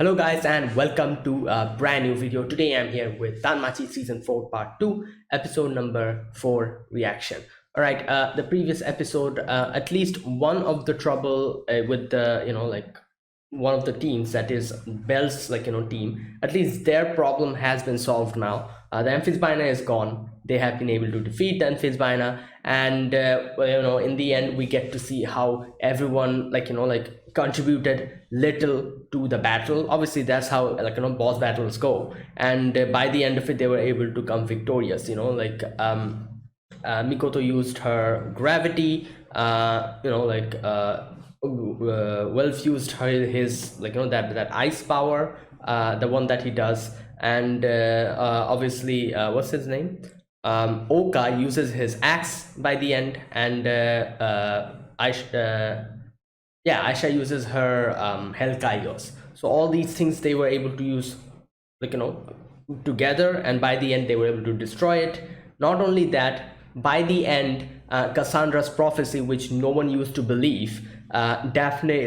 Hello guys and welcome to a brand new video. Today I'm here with Danmachi Season 4 Part 2, episode number 4 reaction. Alright, the previous episode, at least one of the trouble with the, one of the teams, that is Bell's, team, at least their problem has been solved now. The Amphisbaena is gone. They have been able to defeat the Amphisbaena, and in the end we get to see how everyone contributed little to the battle. Obviously that's how boss battles go, and by the end of it they were able to come victorious. Mikoto used her gravity, well fused his that ice power, the one that he does, and obviously what's his name, Oka uses his axe by the end, and Aisha uses her Hellkaios. So all these things they were able to use, like you know together, and by the end they were able to destroy it. Not only that, by the end, Cassandra's prophecy, which no one used to believe, Daphne,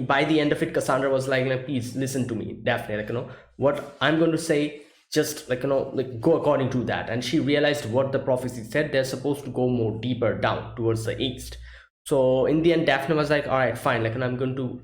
by the end of it, Cassandra was like, please listen to me, Daphne, what I'm going to say, just go according to that. And she realized what the prophecy said. They're supposed to go more deeper down towards the east. So in the end, Daphne was like, all right, fine, I'm going to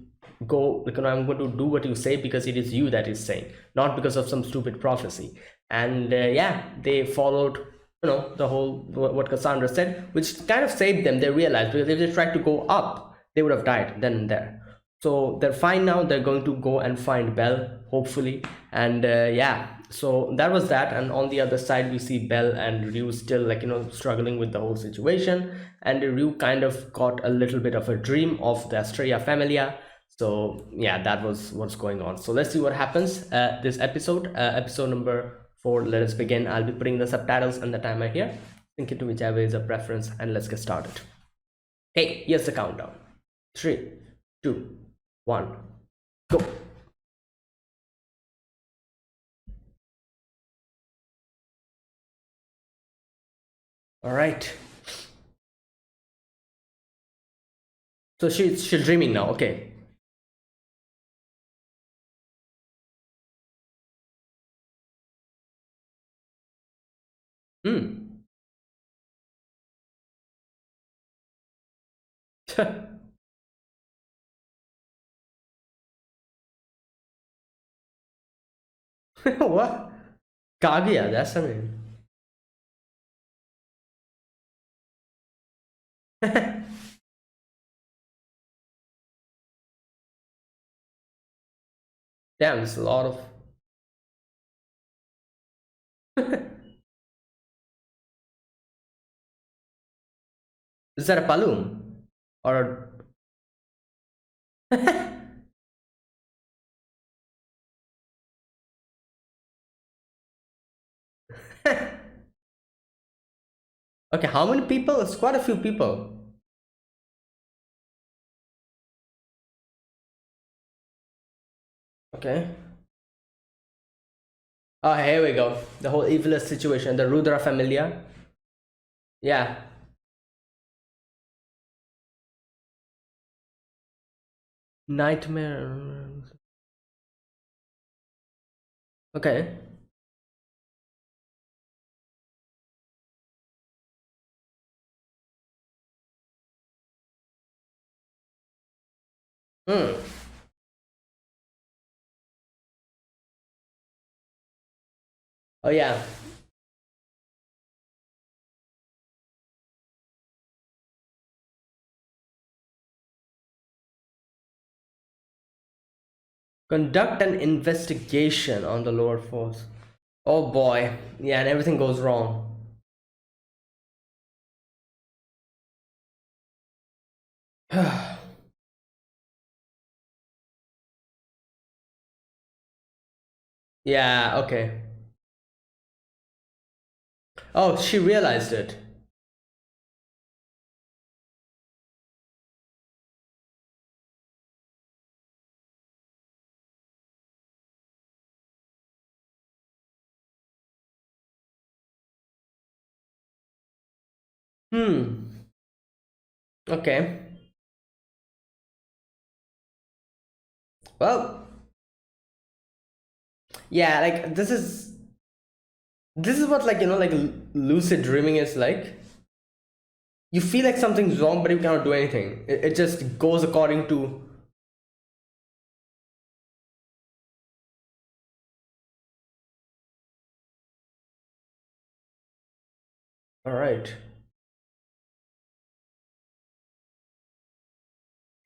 go, I'm going to do what you say, because it is you that is saying, not because of some stupid prophecy. And yeah, they followed the whole what Cassandra said, which kind of saved them. They realized, because if they tried to go up, they would have died then and there. So they're fine now. They're going to go and find Belle, hopefully. And yeah, so that was that. And on the other side we see Belle and Ryu still struggling with the whole situation, and Ryu kind of got a little bit of a dream of the Astrea Familia. So yeah, that was what's going on. So let's see what happens this episode, episode number 4. Let us begin. I'll be putting the subtitles and the timer here. Sync it to whichever is a preference, and let's get started. Hey, here's the countdown. 3, 2, 1, go. All right. So she's dreaming now. Okay. Hmm. What? Kaguya, that's her name. Damn, there's a lot of. Is that a balloon? Or okay, how many people? It's quite a few people. Okay. Oh, here we go. The whole evilest situation, the Rudra Familia. Yeah. Nightmare. Okay. Hmm. Oh yeah. Conduct an investigation on the lower force. Oh boy. Yeah, and everything goes wrong. Yeah, okay. Oh, she realized it. Hmm. Okay. Well, Yeah, like this is what, like, like lucid dreaming is like. You feel like something's wrong, but you cannot do anything. It just goes according to. All right.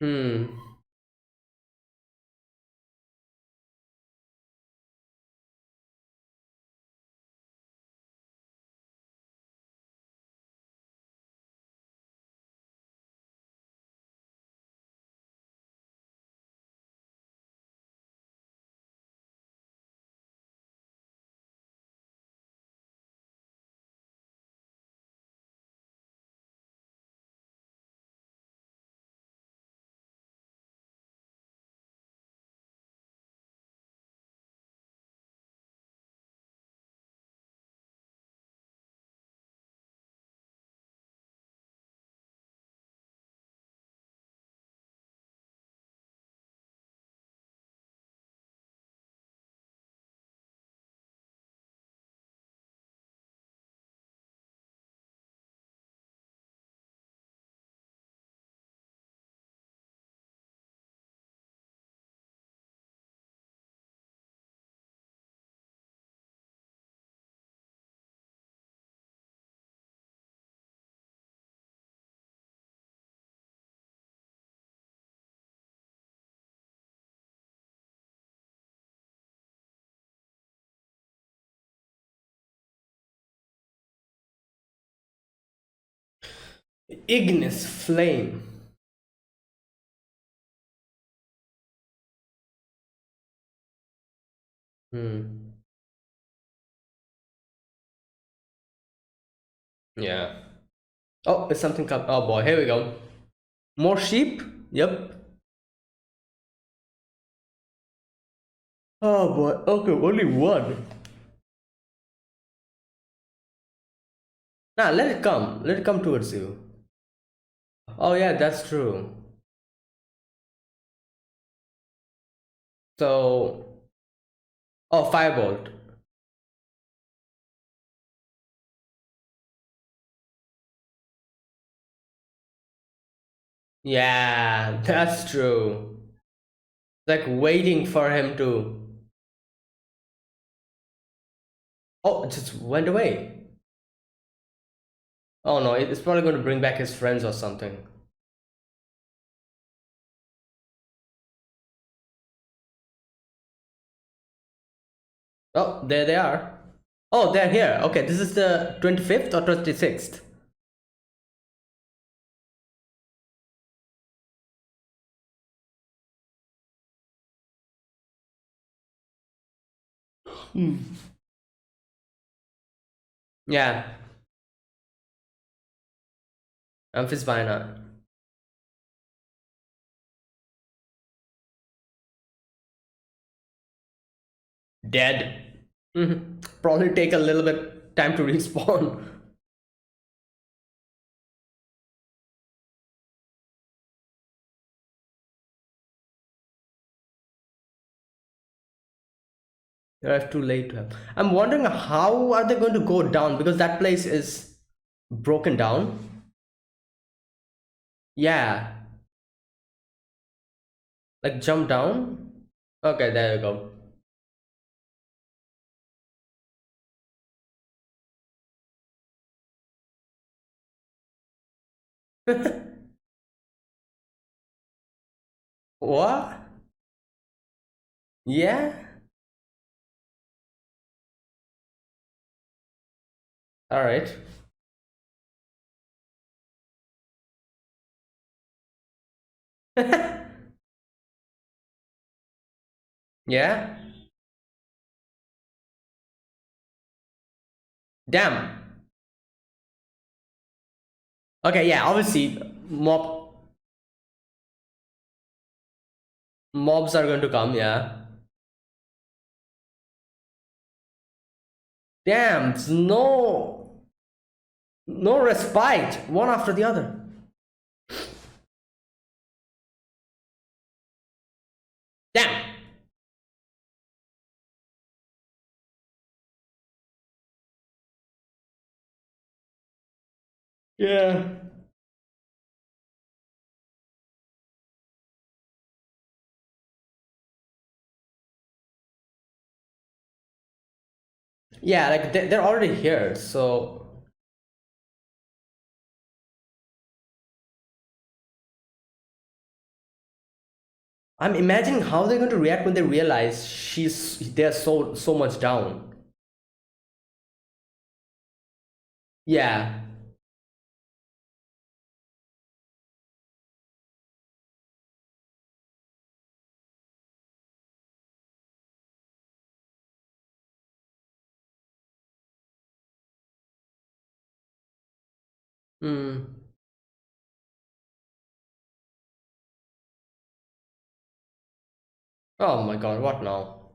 Hmm. Ignis flame. Hmm. Yeah. Oh, it's something come. Oh boy, here we go. More sheep. Yep. Oh boy. Okay, only one. Nah, let it come. Let it come towards you. Oh yeah, that's true. So, oh, firebolt. Yeah, that's true. Like waiting for him to. Oh, it just went away. Oh no, it's probably going to bring back his friends or something. Oh, there they are. Oh, they're here. Okay, this is the 25th or 26th. Yeah, Amphisbaena. Dead. Mhm. Probably take a little bit time to respawn. They're too late to have. I'm wondering how are they going to go down because that place is broken down. Yeah, like jump down. Okay, there you go. What? Yeah. All right. Yeah. Damn. Okay. Yeah. Obviously, mobs are going to come. Yeah. Damn. No respite. One after the other. Damn. Yeah. Yeah, like they're already here, so I'm imagining how they're going to react when they realize they're so much down. Yeah. Hmm. Oh my god, what now?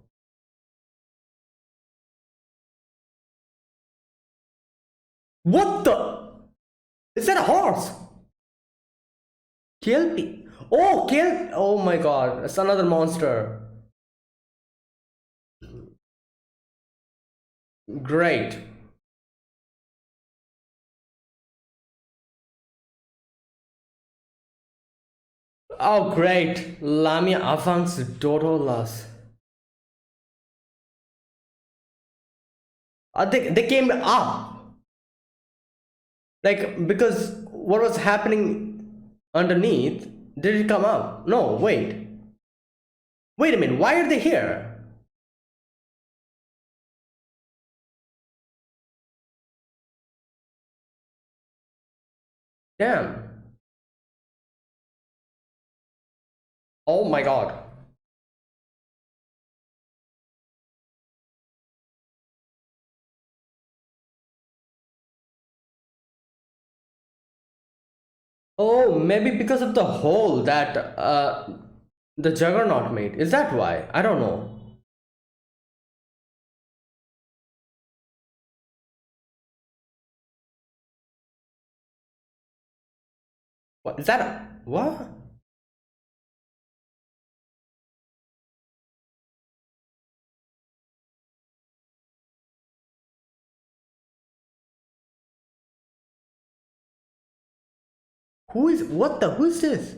What the? Is that a horse? KLP. Oh, KL. Oh my god, it's another monster. Great. Oh, great. Lamia avance Dodolas. They came up. Like, because what was happening underneath, did it come up? No, wait. Wait a minute, why are they here? Damn. Oh my god. Oh, maybe because of the hole that the Juggernaut made. Is that why? I don't know. What is that? What? Who is what the? Who is this?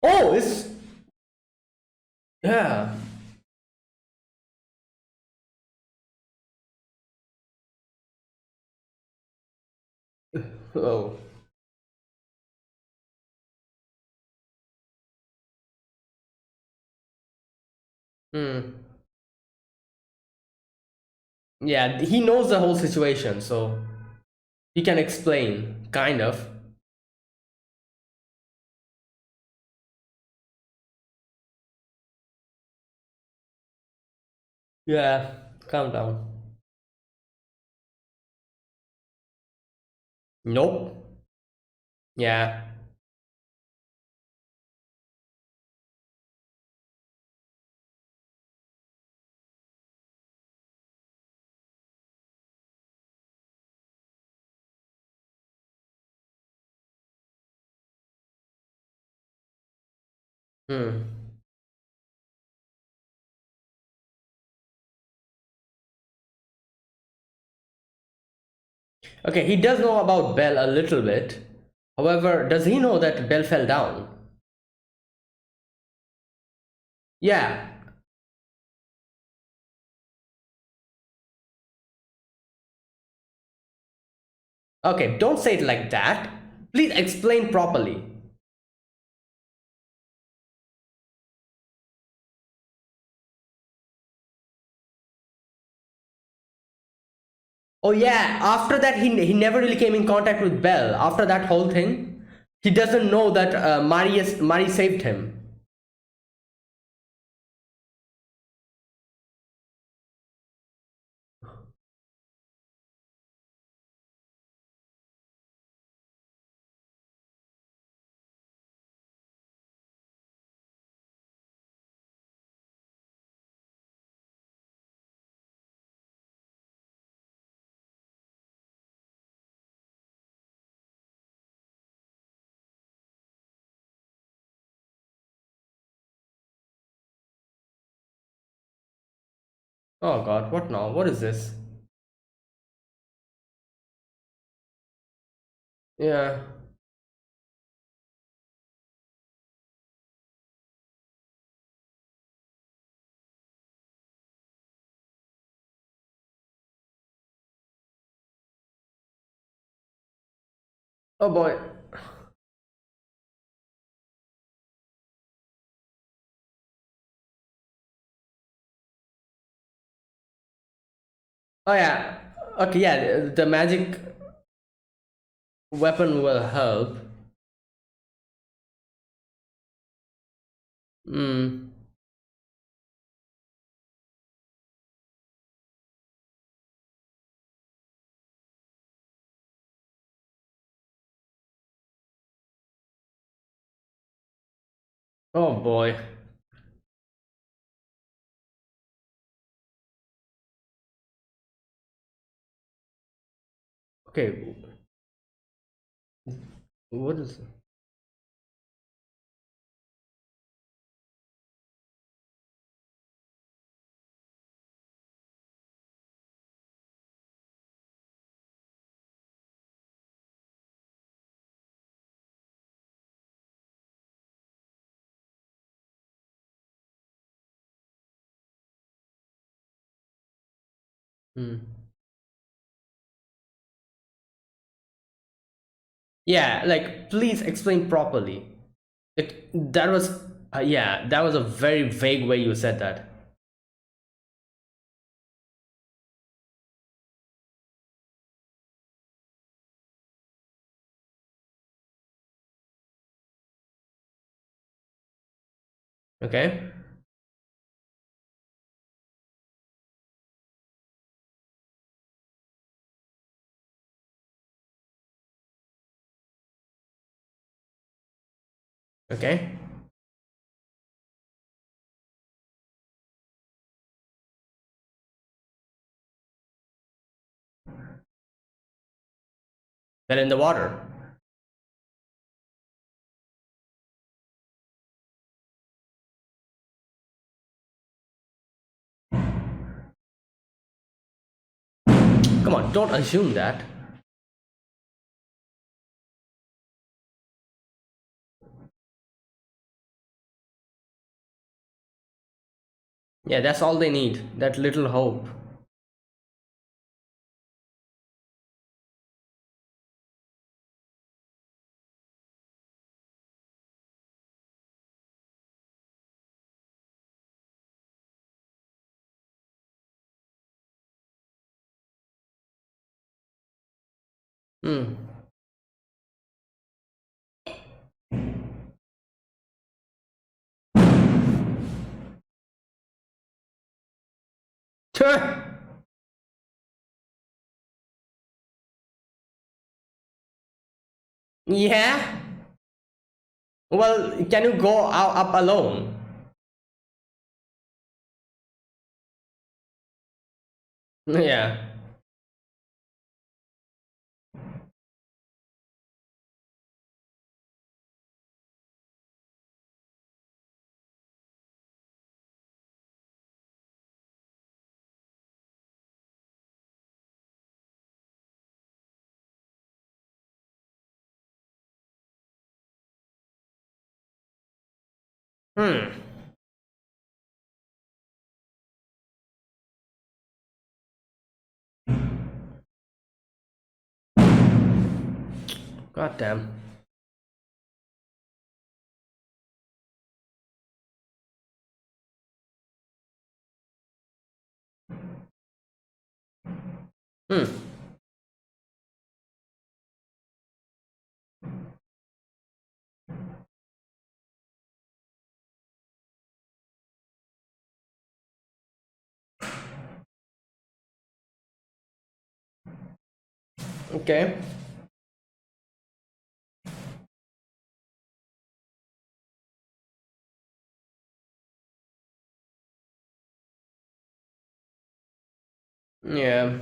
Oh, it's yeah. Oh. Hmm. Yeah, he knows the whole situation, so he can explain, kind of. Yeah, calm down. Nope. Yeah. Hmm. Okay, he does know about Bell a little bit. However, does he know that Bell fell down? Yeah. Okay, don't say it like that. Please explain properly. Oh yeah, after that he never really came in contact with Bell. After that whole thing, he doesn't know that Mari saved him. Oh God, what now? What is this? Yeah. Oh boy. Oh yeah. Okay, yeah, the magic weapon will help. Hmm. Oh boy. Okay, what is? Hmm. Yeah, like please explain properly. That was yeah, that was a very vague way you said that. Okay. Okay. Fell in the water. Come on, don't assume that. Yeah, that's all they need. That little hope. Hmm. Yeah. Well, can you go up alone? Yeah. Hmm. God damn. Hmm. Okay. Yeah.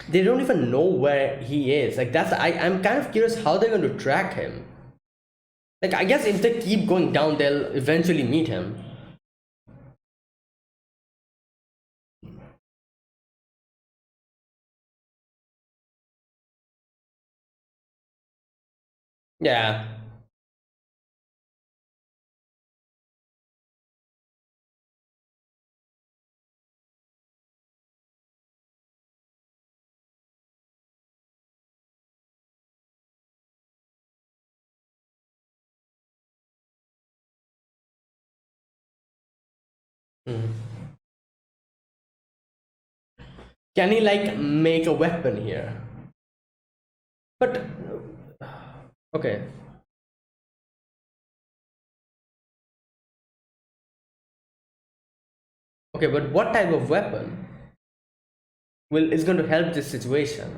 They don't even know where he is. Like that's I'm kind of curious how they're going to track him. Like I guess if they keep going down, they'll eventually meet him. Yeah. Mhm. Can he like make a weapon here? But okay, okay, but what type of weapon will is going to help this situation?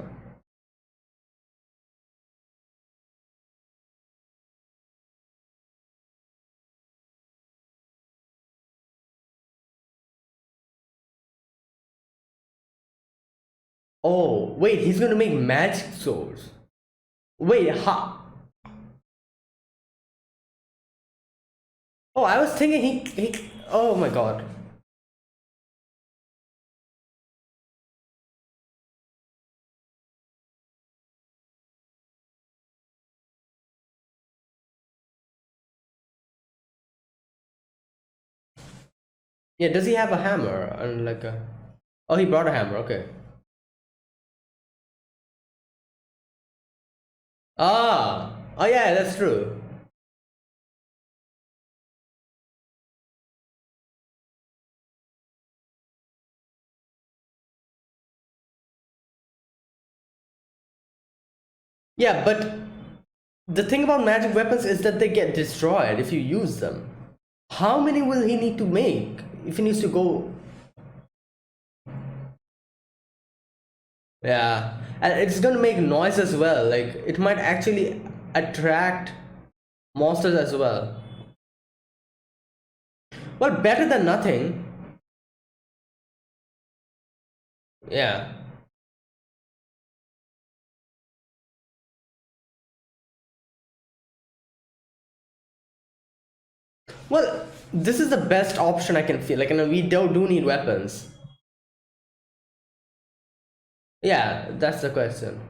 Oh wait, he's going to make magic swords. Wait, ha. Oh, I was thinking he. Oh my god. Yeah, does he have a hammer and like a? Oh, he brought a hammer. Okay. Ah. Oh yeah, that's true. Yeah, but the thing about magic weapons is that they get destroyed if you use them. How many will he need to make if he needs to go? Yeah, and it's gonna make noise as well. Like it might actually attract monsters as well. Well, better than nothing. Yeah. Well, this is the best option I can feel. Like, we do need weapons. Yeah, that's the question.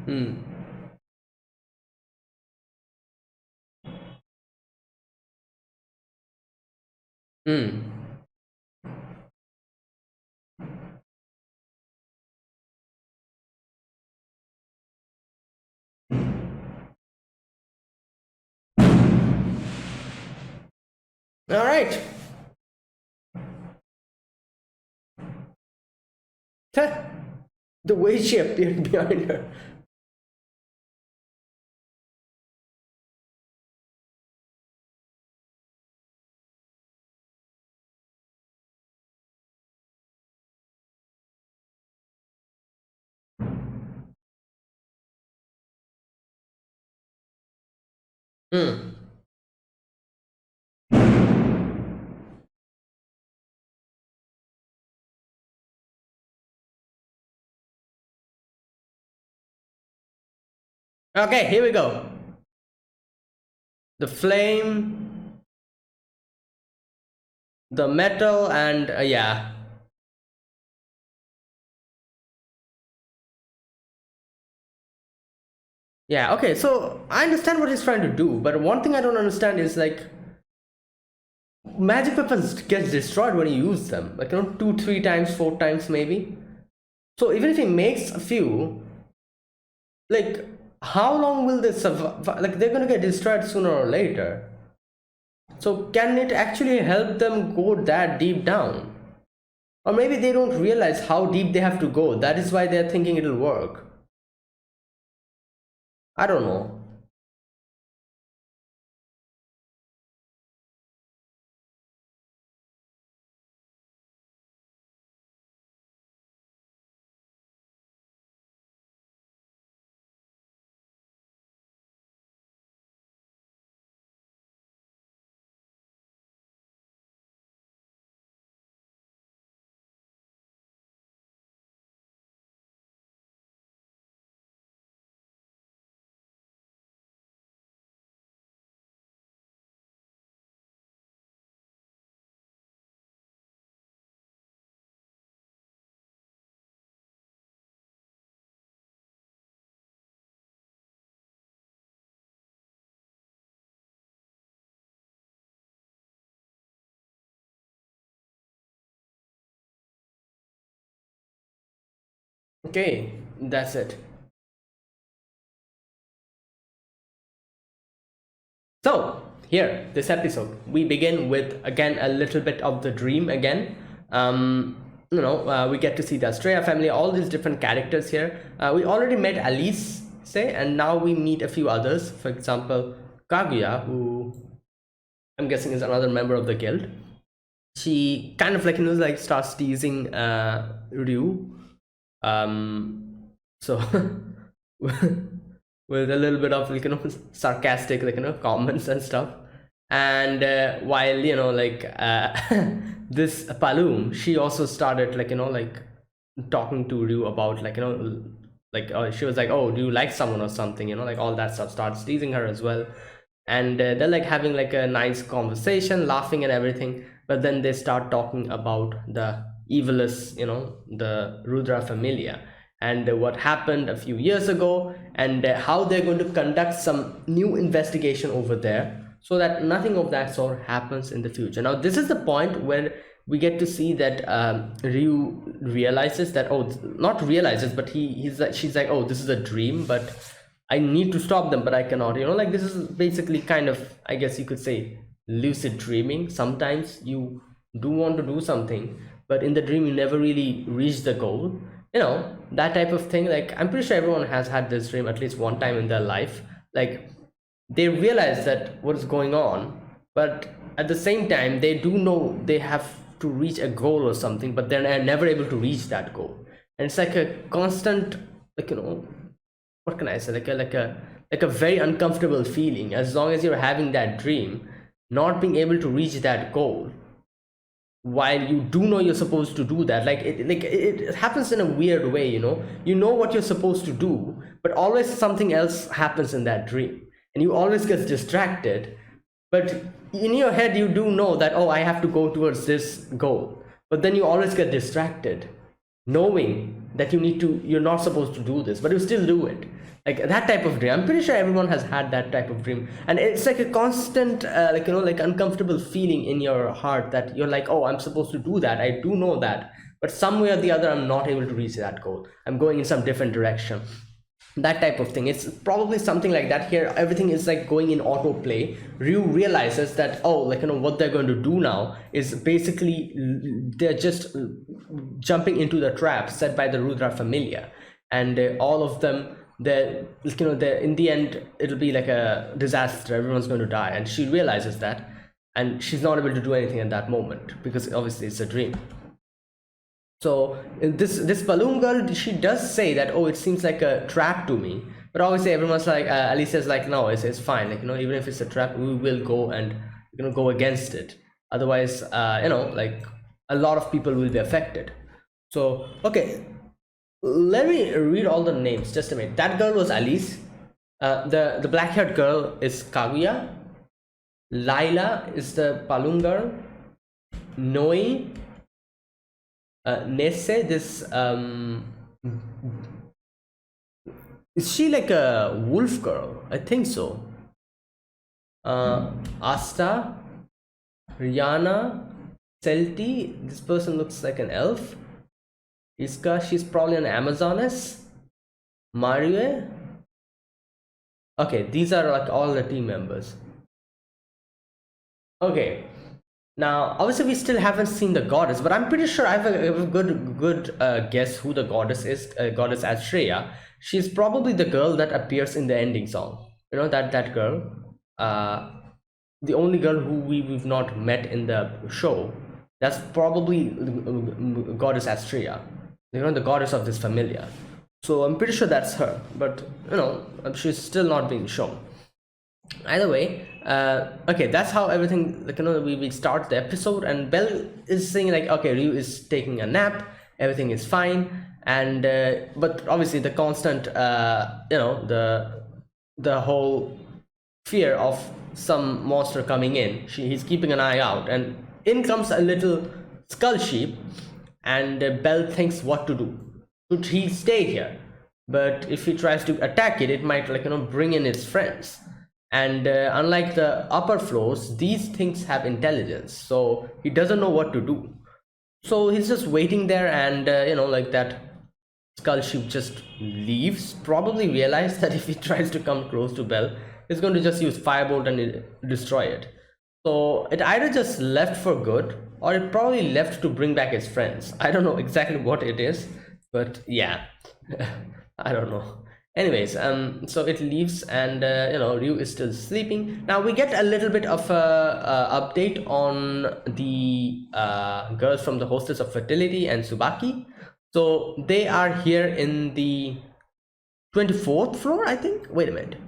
Hmm. Hmm. All right. The way she appeared behind her. Hmm. Okay, here we go. The flame, the metal, and yeah. Yeah, okay, so I understand what he's trying to do, but one thing I don't understand is like magic weapons get destroyed when you use them. Like, 2, 3 times, 4 times maybe. So even if he makes a few, like how long will they survive? Like they're gonna get destroyed sooner or later. So can it actually help them go that deep down? Or maybe they don't realize how deep they have to go. That is why they're thinking it'll work. I don't know. Okay, that's it. So, here, this episode, we begin with again a little bit of the dream again. We get to see the Estrella family, all these different characters here. We already met Alice, say, and now we meet a few others. For example, Kaguya, who I'm guessing is another member of the guild. She kind of like, like starts teasing Ryu. So with a little bit of like, sarcastic like, comments and stuff. And while like this Palum, she also started like, like talking to Ryu about like, like she was like, oh, do you like someone or something, like all that stuff, starts teasing her as well. And they're like having like a nice conversation, laughing and everything, but then they start talking about the evilest, the Rudra familia, and what happened a few years ago, and how they're going to conduct some new investigation over there so that nothing of that sort happens in the future. Now this is the point where we get to see that Ryu realizes that, oh, not realizes, but he's like, she's like, oh, this is a dream, but I need to stop them, but I cannot. Like this is basically kind of, I guess you could say, lucid dreaming. Sometimes you do want to do something, but in the dream you never really reach the goal. That type of thing. Like I'm pretty sure everyone has had this dream at least one time in their life. Like they realize that what's going on, but at the same time they do know they have to reach a goal or something, but they're never able to reach that goal. And it's like a constant, like, what can I say, like a very uncomfortable feeling, as long as you're having that dream, not being able to reach that goal, while you do know you're supposed to do that. It happens in a weird way. You know what you're supposed to do, but always something else happens in that dream, and you always get distracted. But in your head you do know that, oh, I have to go towards this goal, but then you always get distracted, knowing that you're not supposed to do this, but you still do it. Like that type of dream, I'm pretty sure everyone has had that type of dream, and it's like a constant like uncomfortable feeling in your heart, that you're like, oh, I'm supposed to do that, I do know that, but some way or the other I'm not able to reach that goal, I'm going in some different direction. That type of thing, it's probably something like that here. Everything is like going in autoplay. Ryu realizes that, oh, like, what they're going to do now is basically they're just jumping into the trap set by the Rudra familia, and all of them, they're in the end it'll be like a disaster, everyone's going to die, and she realizes that, and she's not able to do anything at that moment because obviously it's a dream. So this balloon girl, she does say that, oh, it seems like a trap to me, but obviously everyone's like, Alicia's like, no, it's fine, like, even if it's a trap, we will go and go against it, otherwise like a lot of people will be affected. So okay, let me read all the names, just a minute. That girl was Alice, the black haired girl is Kaguya, Laila is the balloon girl, Noi, Nesse, this is she like a wolf girl? I think so. Asta, Rihanna, Celti, this person looks like an elf. Iska, she's probably an Amazoness. Marie. Okay, these are like all the team members. Okay, now obviously we still haven't seen the goddess, but I'm pretty sure I have a good guess who the goddess is. Goddess Ashreya. She's probably the girl that appears in the ending song. That girl, the only girl who we've not met in the show. That's probably goddess Ashreya. The goddess of this familia. So I'm pretty sure that's her, but she's still not being shown. Either way, okay, that's how everything, like, we start the episode, and Belle is saying like, okay, Ryu is taking a nap, everything is fine, and but obviously the constant the whole fear of some monster coming in, he's keeping an eye out, and in comes a little skull sheep, and Belle thinks what to do. Should he stay here? But if he tries to attack it, it might bring in its friends. And unlike the upper floors, these things have intelligence, so he doesn't know what to do. So he's just waiting there, and like that Skull Sheep just leaves, probably realized that if he tries to come close to Bell, he's going to just use Firebolt and destroy it. So it either just left for good, or it probably left to bring back his friends. I don't know exactly what it is, but yeah, I don't know. Anyways, so it leaves, and Ryu is still sleeping. Now we get a little bit of a update on the girls from the Hostess of Fertility and Tsubaki. So they are here in the 24th floor, I think. Wait a minute.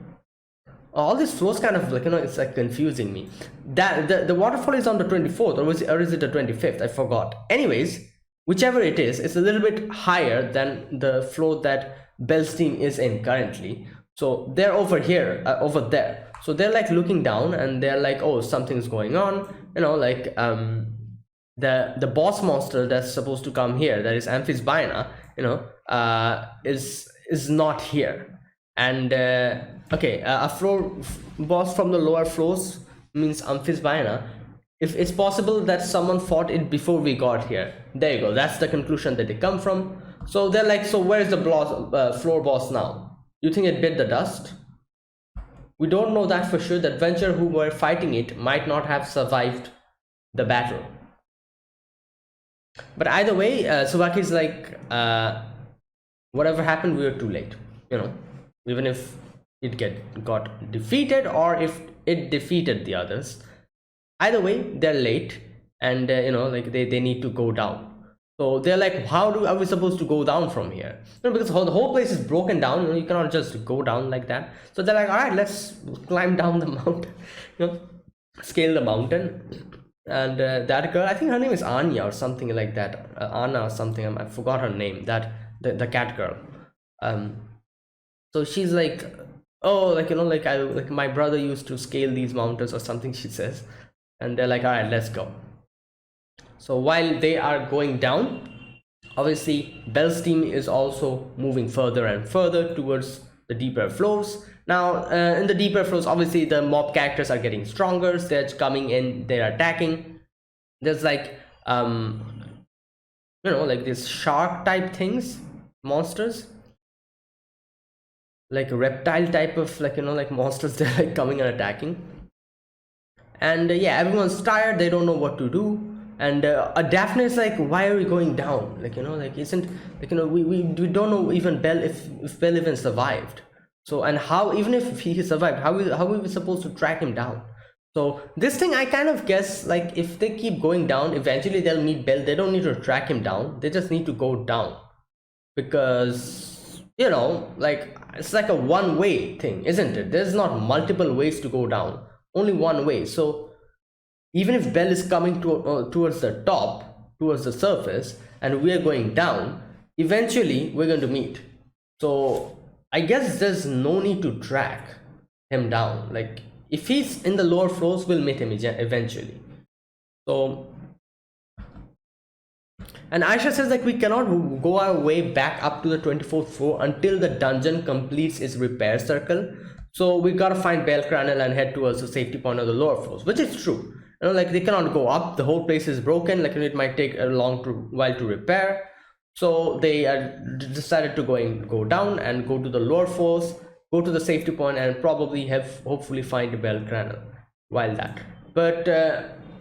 All these floors kind of like, it's like confusing me. That the waterfall is on the 24th, or is it the 25th? I forgot. Anyways, whichever it is, it's a little bit higher than the floor that Bell's team is in currently. So they're over here, over there. So they're like looking down, and they're like, oh, something's going on. The boss monster that's supposed to come here, that is Amphisbaena, is not here. And okay, a floor boss from the lower floors means Amphisbaena. If it's possible that someone fought it before we got here. There you go, that's the conclusion that they come from. So they're like, so where's the floor boss now? You think it bit the dust? We don't know that for sure. The adventurer who were fighting it might not have survived the battle. But either way, Tsubaki's like, whatever happened, we were too late. Even if it got defeated, or if it defeated the others. Either way, they're late, and they need to go down. So they're like, how are we supposed to go down from here? Because the whole place is broken down. You cannot just go down like that. So they're like, all right, let's climb down the mountain. Scale the mountain. And that girl, I think her name is Anya or something like that. Anna or something. I forgot her name. That the cat girl. So she's like, oh, like my brother used to scale these mountains or something. She says, and they're like, all right, let's go. So while they are going down, obviously Bell's team is also moving further and further towards the deeper floors. Now in the deeper floors, obviously the mob characters are getting stronger. They're coming in, they're attacking. There's like like these shark type things, monsters, like a reptile type of like monsters. They're like coming and attacking. And yeah, everyone's tired, they don't know what to do. And Daphne is like, why are we going down? Isn't we don't know even Bell, if Bell even survived. So, and how, even if he survived, how are we supposed to track him down? So this thing, I kind of guess, like, if they keep going down, eventually they'll meet Bell. They don't need to track him down, they just need to go down. Because like, it's like a one-way thing, isn't it? There's not multiple ways to go down, only one way. So even if Bell is coming towards the top, towards the surface, and we're going down, eventually we're going to meet. So I guess there's no need to track him down. Like, if he's in the lower floors, we'll meet him eventually. So, and Aisha says, like, we cannot go our way back up to the 24th floor until the dungeon completes its repair circle. So we gotta find Bell Cranel and head towards the safety point of the lower floors, which is true. Like, they cannot go up, the whole place is broken. Like, it might take a while to repair. So they decided to go down and go to the lower floors, go to the safety point, and probably hopefully find Bell Cranel while that. But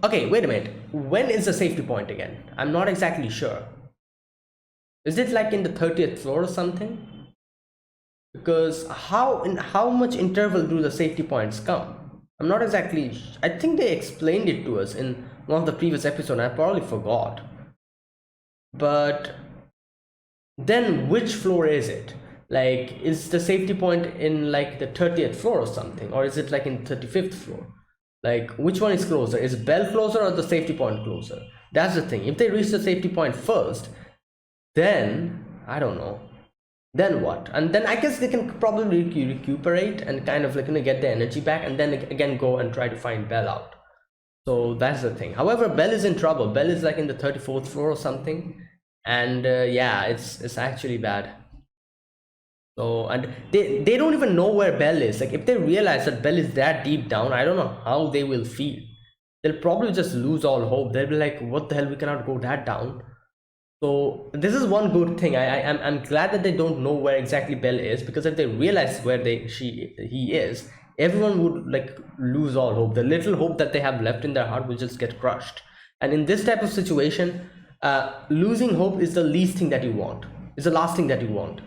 okay, wait a minute, when is the safety point again? I'm not exactly sure. Is it like in the 30th floor or something? Because in how much interval do the safety points come? I'm not exactly, I think they explained it to us in one of the previous episodes. I probably forgot. But then which floor is it? Like, is the safety point in like the 30th floor or something? Or is it like in 35th floor? Like, which one is closer? Is Bell closer or the safety point closer? That's the thing. If they reach the safety point first, then I don't know. Then what? And then I guess they can probably recuperate and kind of get the energy back, and then again go and try to find Bell out. So that's the thing. However, Bell is in trouble. Bell is like in the 34th floor or something, and yeah, it's actually bad. So, and they don't even know where Bell is. Like, if they realize that Bell is that deep down, I don't know how they will feel. They'll probably just lose all hope. They'll be like, what the hell, we cannot go that down. So this is one good thing. I'm glad that they don't know where exactly Belle is, because if they realize where he is, everyone would like lose all hope. The little hope that they have left in their heart will just get crushed. And in this type of situation, losing hope is the least thing that you want. It's the last thing that you want.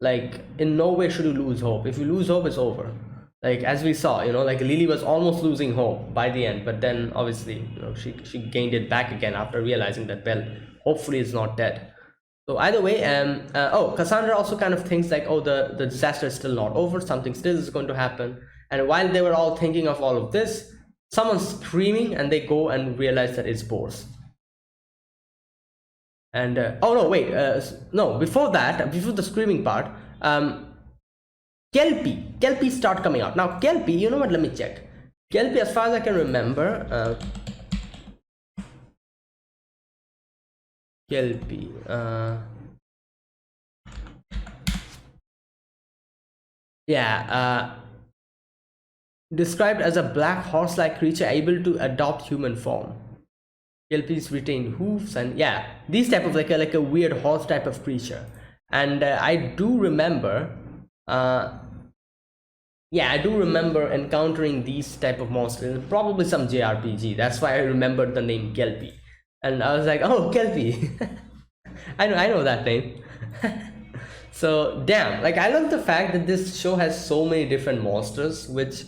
Like in no way should you lose hope. If you lose hope, it's over. Like as we saw, like Lily was almost losing hope by the end, but then obviously, she gained it back again after realizing that Belle hopefully is not dead. So either way, Cassandra also kind of thinks like, oh, the disaster is still not over, something still is going to happen. And while they were all thinking of all of this, someone's screaming, and they go and realize that it's Bors. And oh no, wait, no, before that, before the screaming part, Kelpie start coming out. Now Kelpie, you know what, let me check. Kelpie, as far as I can remember, Kelpie, described as a black horse-like creature able to adopt human form. Kelpie's retained hoofs, and these type of like a weird horse type of creature. And I do remember encountering these type of monsters, probably some JRPG. That's why I remembered the name Kelpie, and I was like, oh, Kelpie. I know that name. So damn, like I love the fact that this show has so many different monsters, which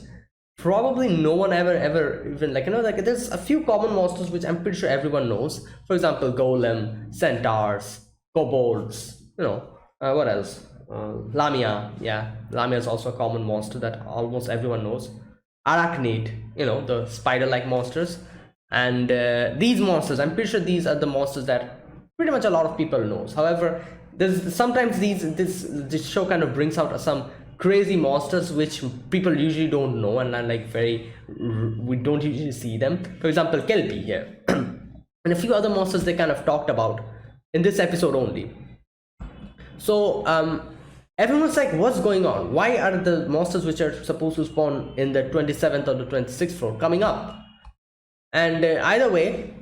probably no one ever even like, like there's a few common monsters which I'm pretty sure everyone knows. For example, golem, centaurs, kobolds, what else, lamia. Lamia is also a common monster that almost everyone knows. Arachnid, the spider-like monsters. And these monsters, I'm pretty sure these are the monsters that pretty much a lot of people knows. However, there's sometimes this show kind of brings out some crazy monsters which people usually don't know, and are like we don't usually see them. For example, Kelpie here, and a few other monsters they kind of talked about in this episode only. So everyone's like, what's going on? Why are the monsters which are supposed to spawn in the 27th or the 26th floor coming up? And either way,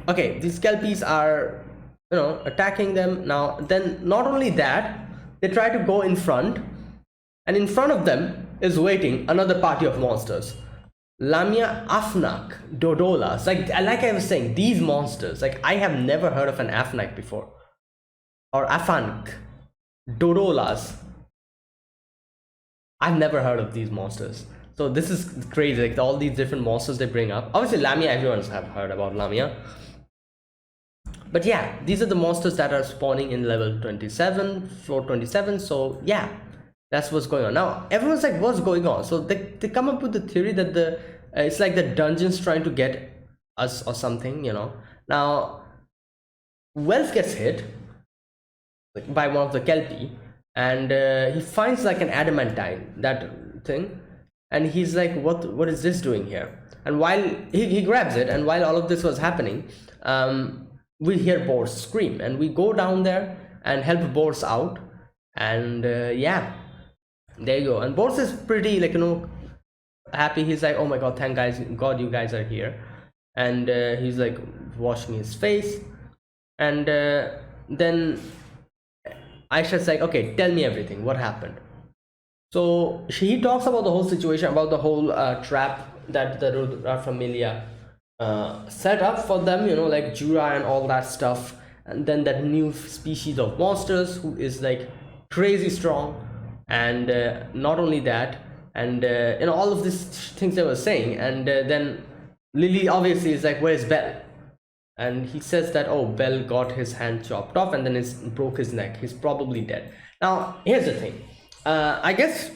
okay, these Kelpies are attacking them now. Then not only that, they try to go in front, and in front of them is waiting another party of monsters. Lamia, Afnak, Dodolas. Like I was saying, these monsters, like I have never heard of an Afnak before. Or Afank, Dodolas. I've never heard of these monsters. So this is crazy, like all these different monsters they bring up. Obviously Lamia, everyone's have heard about Lamia. But yeah, these are the monsters that are spawning in level 27, floor 27. So yeah, that's what's going on. Now everyone's like, what's going on? So they come up with the theory that it's like the dungeon's trying to get us or something, Now Welf gets hit by one of the Kelpie, and he finds like an adamantine, that thing, and he's like, what is this doing here? And while he grabs it, and while all of this was happening, we hear Bors scream, and we go down there and help Bors out. And there you go. And Bors is pretty like happy. He's like, oh my god, thank god you guys are here. And he's like washing his face, and then Aisha's like, okay, tell me everything, what happened. So he talks about the whole situation, about the whole trap that the Rudra Familia set up for them, like Jura and all that stuff. And then that new species of monsters who is like crazy strong. And not only that, and all of these things they were saying. And then Lily obviously is like, where's Belle? And he says that, oh, Belle got his hand chopped off and then broke his neck. He's probably dead. Now, here's the thing. I guess,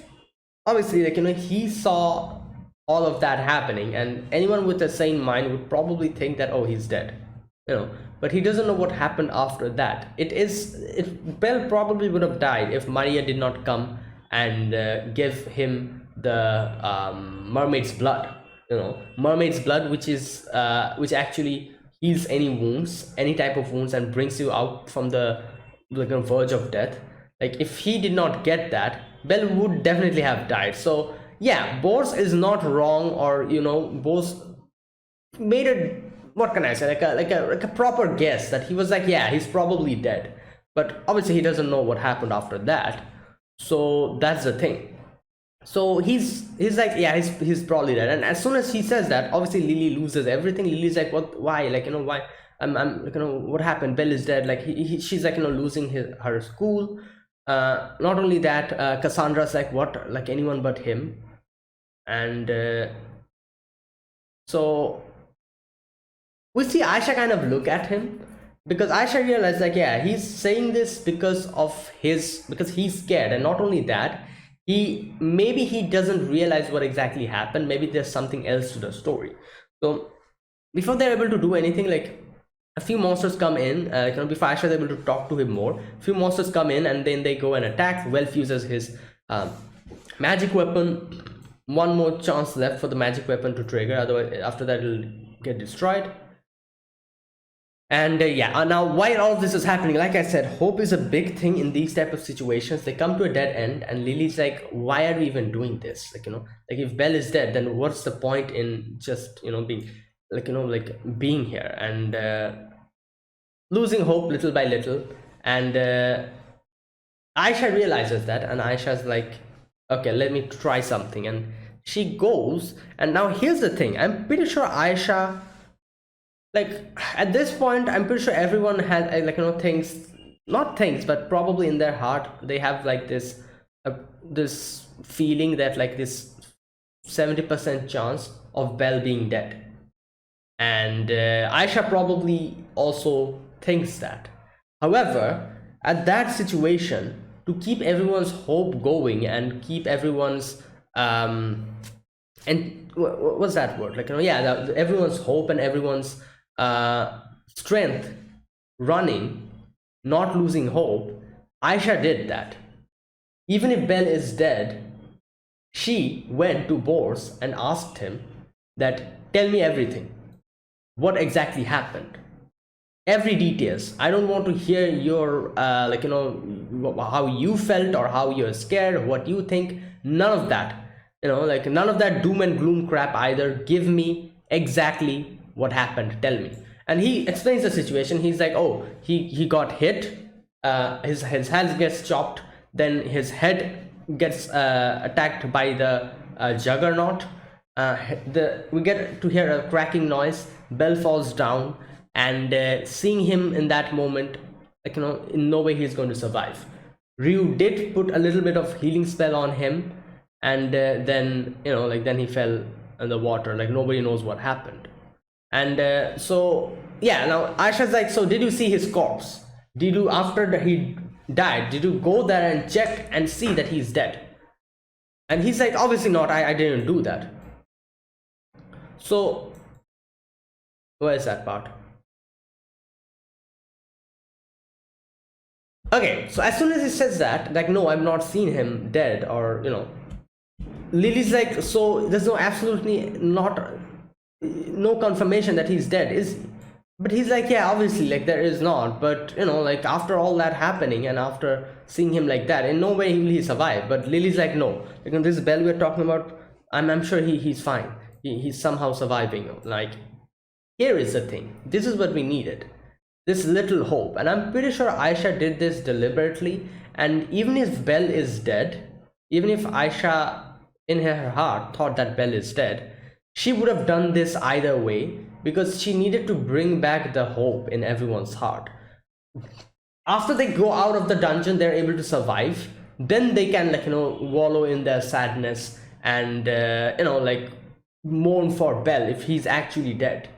obviously, like, he saw all of that happening, and anyone with a sane mind would probably think that, oh, he's dead. But he doesn't know what happened after that. Belle probably would have died if Maria did not come and give him the mermaid's blood. Mermaid's blood, which actually heals any wounds, any type of wounds, and brings you out from the verge of death. Like if he did not get that, Belle would definitely have died. So yeah, Bors is not wrong, or Bors made a what can I say, like a proper guess that he was like, yeah, he's probably dead. But obviously he doesn't know what happened after that. So that's the thing. So he's like, yeah, he's probably dead. And as soon as he says that, obviously Lily loses everything. Lily's like, what, why, like, why, I'm like, what happened, Belle is dead, like she's like, losing her school. Not only that, Cassandra's like, what, like anyone but him. And so we see Aisha kind of look at him, because Aisha realized like, yeah, he's saying this because he's scared. And not only that, maybe he doesn't realize what exactly happened. Maybe there's something else to the story. So before they're able to do anything, like a few monsters come in, before Aisha is able to talk to him more, a few monsters come in and then they go and attack. Welf uses his magic weapon. One more chance left for the magic weapon to trigger, otherwise after that it'll get destroyed. And now while all of this is happening, like I said, hope is a big thing in these type of situations. They come to a dead end and Lily's like, why are we even doing this? Like, like if Belle is dead, then what's the point in just, being like, being here? And losing hope little by little. And Aisha realizes that, and Aisha's like, okay, let me try something. And she goes, and now here's the thing. I'm pretty sure Aisha, like at this point, I'm pretty sure everyone has thinks, but probably in their heart they have like this this feeling that like this 70% chance of Belle being dead. And Aisha probably also thinks that. However, at that situation, to keep everyone's hope going and keep everyone's and what's that word, everyone's hope and everyone's strength running, not losing hope, Aisha did that. Even if Belle is dead, she went to Bors and asked him that, tell me everything. What exactly happened? Every details. I don't want to hear your how you felt or how you're scared, what you think. None of that. None of that doom and gloom crap either. Give me exactly what happened. Tell me. And he explains the situation. He's like, oh, he got hit. His hands gets chopped. Then his head gets attacked by the juggernaut. We get to hear a cracking noise. Belle falls down, and seeing him in that moment, in no way he's going to survive. Ryu did put a little bit of healing spell on him, and then then he fell in the water. Like nobody knows what happened. And so yeah, now Aisha's like, so did you see his corpse? Did you, after he died, did you go there and check and see that he's dead? And he's like, obviously not, I didn't do that. So where is that part? Okay, so as soon as he says that, like, no, I've not seen him dead, or Lily's like, so there's absolutely no confirmation that he's dead, is he? But he's like, yeah, obviously, like there is not, but like after all that happening and after seeing him like that, in no way will he survive. But Lily's like, no, this Belle we're talking about, I'm sure he's fine. He's somehow surviving. Like, here is the thing. This is what we needed. This little hope. And I'm pretty sure Aisha did this deliberately. And even if Belle is dead, even if Aisha in her heart thought that Belle is dead, she would have done this either way, because she needed to bring back the hope in everyone's heart. After they go out of the dungeon, they're able to survive. Then they can wallow in their sadness and mourn for Belle if he's actually dead.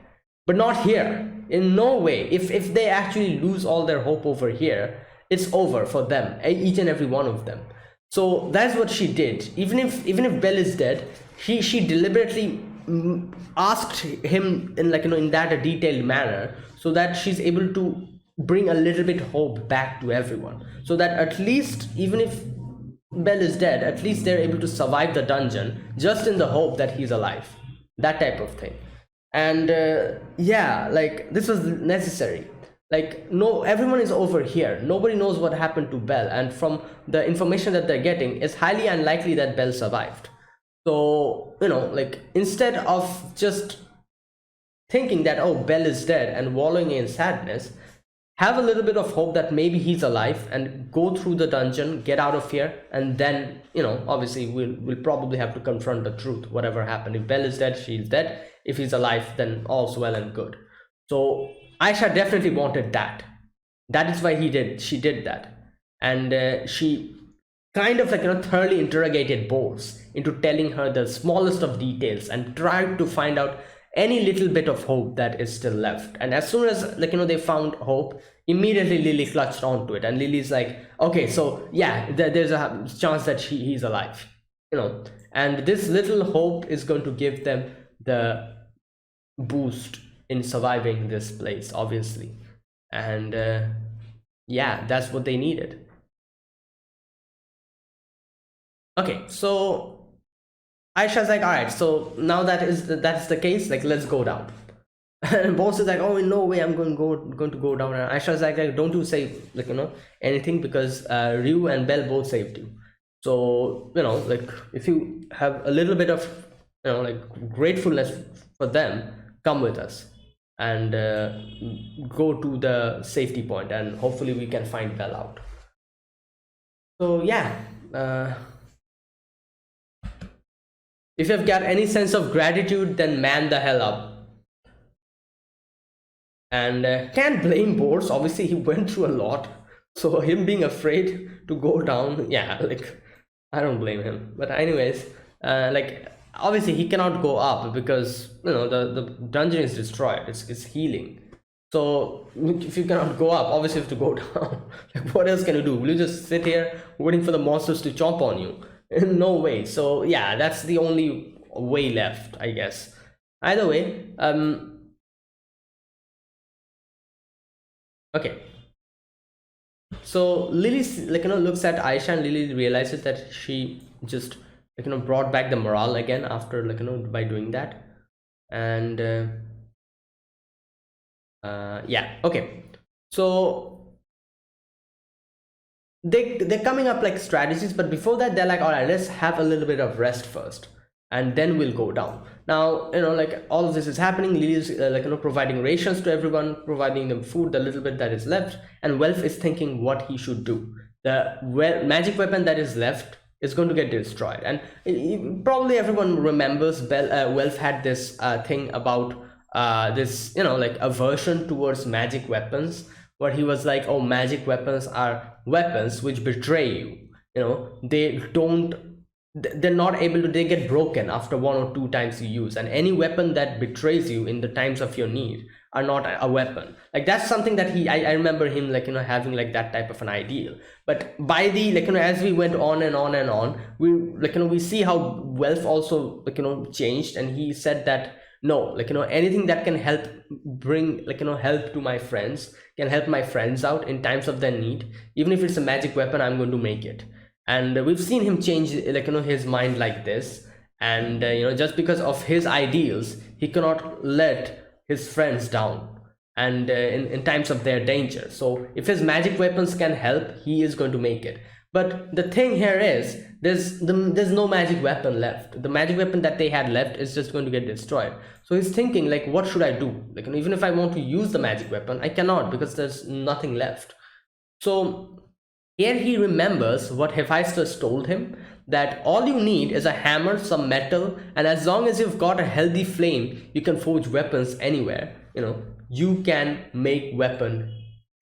But not here. In no way. If they actually lose all their hope over here, it's over for them, each and every one of them. So that's what she did. Even if Belle is dead, she deliberately asked him in in that a detailed manner, so that she's able to bring a little bit hope back to everyone, so that at least even if Belle is dead, at least they're able to survive the dungeon just in the hope that he's alive. That type of thing. And yeah, like this was necessary. Like, no, everyone is over here. Nobody knows what happened to Belle, and from the information that they're getting, it's highly unlikely that Belle survived. So instead of just thinking that, oh, Bell is dead and wallowing in sadness, have a little bit of hope that maybe he's alive and go through the dungeon, get out of here, and then, obviously we'll probably have to confront the truth, whatever happened. If Bell is dead, she's dead. If he's alive, then all's well and good. So Aisha definitely wanted that. That is why she did that. And she kind of thoroughly interrogated Bose into telling her the smallest of details and tried to find out any little bit of hope that is still left. And as soon as they found hope, immediately Lily clutched onto it, and Lily's like, okay, so yeah, there's a chance that he's alive, and this little hope is going to give them the boost in surviving this place, obviously. And yeah, that's what they needed. Okay, so Aisha's like, all right, so now that's the case, like, let's go down. And Boss is like, oh, in no way I'm going to go down. And Aisha's like, don't you say anything, because Ryu and Bell both saved you. So if you have a little bit of gratefulness for them, come with us and go to the safety point, and hopefully we can find Bell out. So yeah, if you've got any sense of gratitude, then man the hell up. And can't blame Bors. Obviously he went through a lot, so him being afraid to go down, yeah, I don't blame him. But anyways, obviously he cannot go up because the dungeon is destroyed. It's healing. So if you cannot go up, obviously you have to go down. What else can you do? Will you just sit here waiting for the monsters to chomp on you? No way. So yeah, that's the only way left, I guess. Either way, okay. So Lily looks at Aisha, and Lily realizes that she just brought back the morale again after by doing that. And yeah, okay. So they're coming up strategies, but before that they're like, all right, let's have a little bit of rest first, and then we'll go down. Now all of this is happening. Lily's providing rations to everyone, providing them food, the little bit that is left, and Welf is thinking what he should do. The magic weapon that is left is going to get destroyed, and probably everyone remembers Welf had this thing about this aversion towards magic weapons, where he was like, oh, magic weapons are weapons which betray you. They're not able to, they get broken after 1 or 2 times you use, and any weapon that betrays you in the times of your need are not a weapon. That's something that I remember him having that type of an ideal. But by the as we went on and on and on, we see how Welf also changed, and he said that no, anything that can help bring help to my friends, can help my friends out in times of their need, even if it's a magic weapon, I'm going to make it. And we've seen him change his mind like this, and just because of his ideals, he cannot let his friends down, and in times of their danger. So if his magic weapons can help, he is going to make it. But the thing here is, there's no magic weapon left. The magic weapon that they had left is just going to get destroyed. So he's thinking what should I do? Even if I want to use the magic weapon, I cannot, because there's nothing left. So here he remembers what Hephaestus told him, that all you need is a hammer, some metal, and as long as you've got a healthy flame, you can forge weapons anywhere. You can make weapon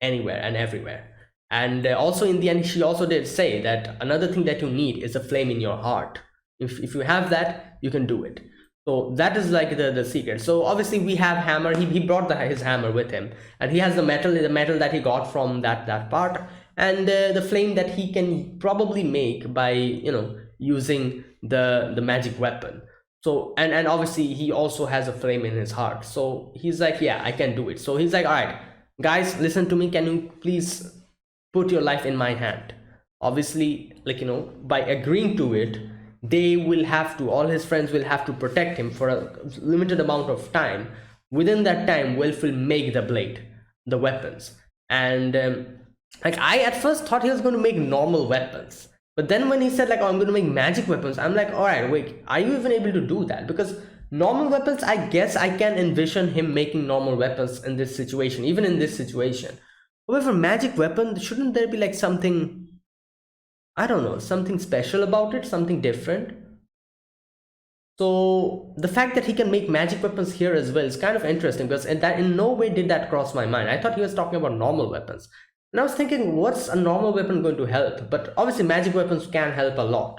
anywhere and everywhere. And also in the end, she also did say that another thing that you need is a flame in your heart. If you have that, you can do it. So that is the secret. So obviously we have hammer. He brought his hammer with him, and he has the metal that he got from that part, and the flame that he can probably make by using the magic weapon. So and obviously he also has a flame in his heart. So he's like, yeah, I can do it. So he's like, all right, guys, listen to me. Can you please put your life in my hand? Obviously, by agreeing to it, they will have to, all his friends will have to protect him for a limited amount of time. Within that time, Wilf will make the blade, the weapons. And I at first thought he was going to make normal weapons, but then when he said oh, I'm going to make magic weapons, I'm like, all right, wait, are you even able to do that? Because Normal weapons, I guess I can envision him making normal weapons in this situation, even in this situation. However, magic weapon, shouldn't there be like something, I don't know, something special about it, something different? So the fact that he can make magic weapons here as well is kind of interesting, because in no way did that cross my mind. I thought he was talking about normal weapons. And I was thinking, what's a normal weapon going to help? But obviously magic weapons can help a lot.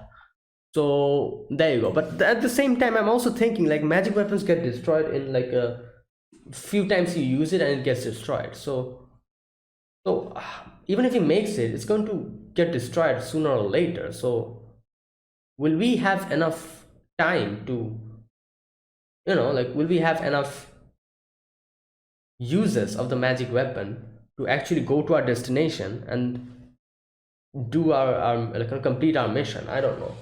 So there you go. But at the same time, I'm also thinking like magic weapons get destroyed in like a few times you use it and it gets destroyed. So even if he makes it, it's going to get destroyed sooner or later. So will we have enough time to, like, will we have enough uses of the magic weapon to actually go to our destination and do our like, complete our mission? I don't know.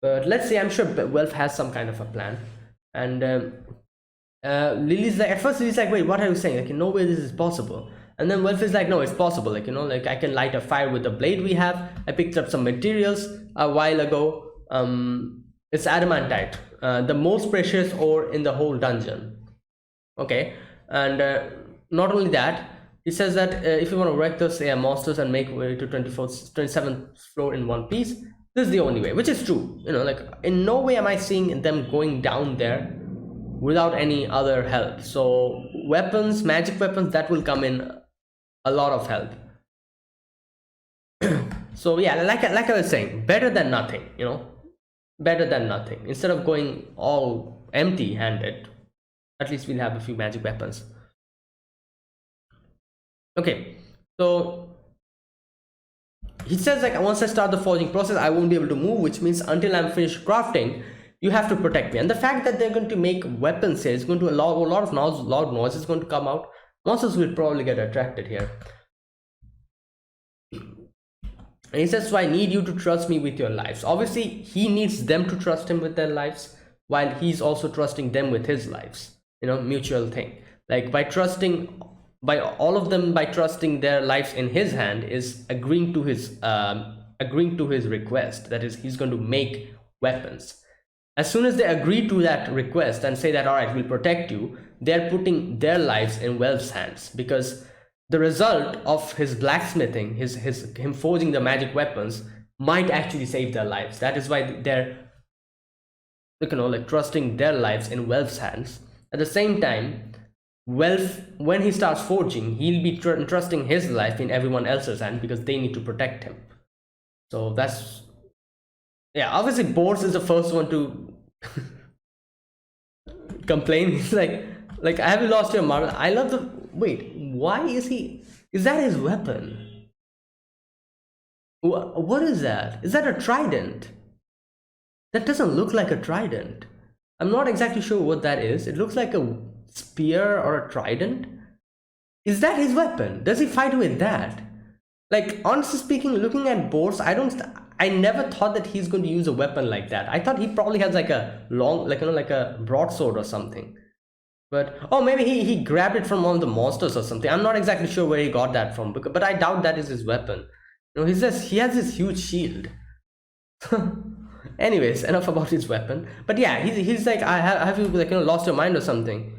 But let's see. I'm sure Welf has some kind of a plan. And Lily's like, at first Lily's like, wait, what are you saying? Like, in no way this is possible. And then Welf is like, no, it's possible. Like, like I can light a fire with the blade we have. I picked up some materials a while ago. It's adamantite, the most precious ore in the whole dungeon. Okay. And not only that, he says that if you want to wreck those monsters and make way to 27th floor in one piece, this is the only way, which is true. Like, in no way am I seeing them going down there without any other help. So weapons, magic weapons, that will come in a lot of help. So yeah, like I was saying, better than nothing. Better than nothing. Instead of going all empty handed, at least we'll have a few magic weapons. Okay, so he says, like, once I start the forging process, I won't be able to move, which means until I'm finished crafting, you have to protect me. And the fact that they're going to make weapons here is going to allow a lot of loud noise is going to come out. Monsters will probably get attracted here. And he says, so I need you to trust me with your lives. Obviously, he needs them to trust him with their lives, while he's also trusting them with his lives. Mutual thing. Like, by trusting their lives in his hand is agreeing to his request. That is, he's going to make weapons. As soon as they agree to that request and say that, all right, we'll protect you, they're putting their lives in Welf's hands, because the result of his blacksmithing, him forging the magic weapons, might actually save their lives. That is why they're, like, trusting their lives in Welf's hands. At the same time, Welf, when he starts forging, he'll be trusting his life in everyone else's hand, because they need to protect him. So that's, yeah, obviously Bors is the first one to complain. He's like, have you lost your marble? I love the, wait, why is that his weapon? What is that? Is that a trident? That doesn't look like a trident. I'm not exactly sure what that is. It looks like a spear or a trident. Is that his weapon? Does he fight with that? Like, honestly speaking, looking at Bors, I never thought that he's going to use a weapon like that. I thought he probably has like a long, like a broadsword or something. But maybe he grabbed it from one of the monsters or something. I'm not exactly sure where he got that from, but I doubt that is his weapon. He has this huge shield. Anyways, enough about his weapon. But yeah, he's like, have you, like, lost your mind or something?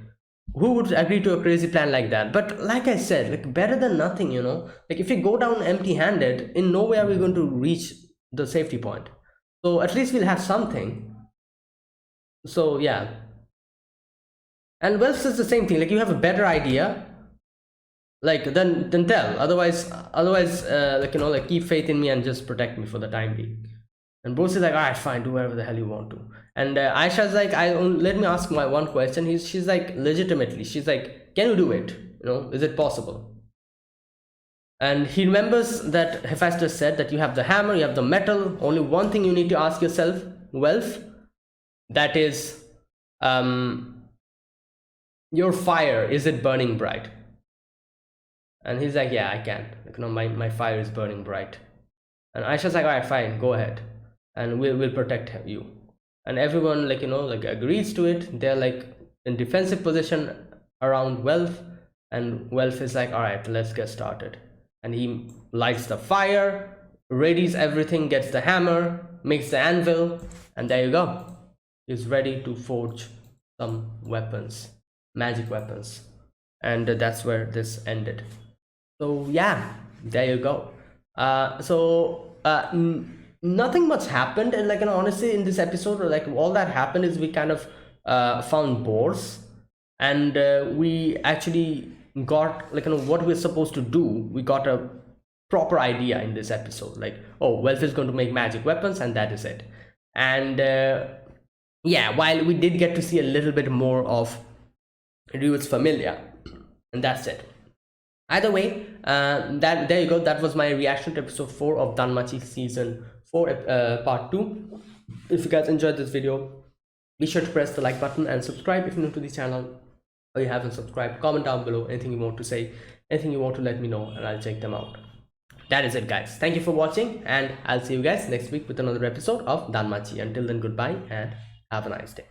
Who would agree to a crazy plan like that? But like I said, like, better than nothing. Like, if we go down empty-handed, in no way are we going to reach the safety point. So at least we'll have something. So yeah. And Welf says the same thing. Like, you have a better idea, like, then tell. Otherwise, like, keep faith in me and just protect me for the time being. And Bruce is like, all right, fine, do whatever the hell you want to. And Aisha's like, let me ask my one question. She's like, legitimately, she's like, can you do it? Is it possible? And he remembers that Hephaestus said that you have the hammer, you have the metal. Only one thing you need to ask yourself, Welf, that is, your fire, is it burning bright? And he's like, yeah, I can. Like, my fire is burning bright. And Aisha's like, all right, fine, go ahead, and we'll protect you. And everyone, like, agrees to it. They're like in defensive position around Welf, and Welf is like, all right, let's get started. And he lights the fire, readies everything, gets the hammer, makes the anvil, and there you go. He's ready to forge some weapons, magic weapons, and that's where this ended. So yeah, there you go. Nothing much happened, and like, honestly, in this episode, like, all that happened is we kind of found boars, and we actually got, like, what we're supposed to do. We got a proper idea in this episode, like, oh, Wealth is going to make magic weapons, and that is it. And yeah, while we did get to see a little bit more of Ryu's familia, and that's it. Either way, that there you go. That was my reaction to episode 4 of Danmachi season 4, part 2. If you guys enjoyed this video, be sure to press the like button and subscribe if you're new to the channel or you haven't subscribed. Comment down below anything you want to say, anything you want to let me know, and I'll check them out. That is it, guys. Thank you for watching, and I'll see you guys next week with another episode of Danmachi. Until then, goodbye and have a nice day.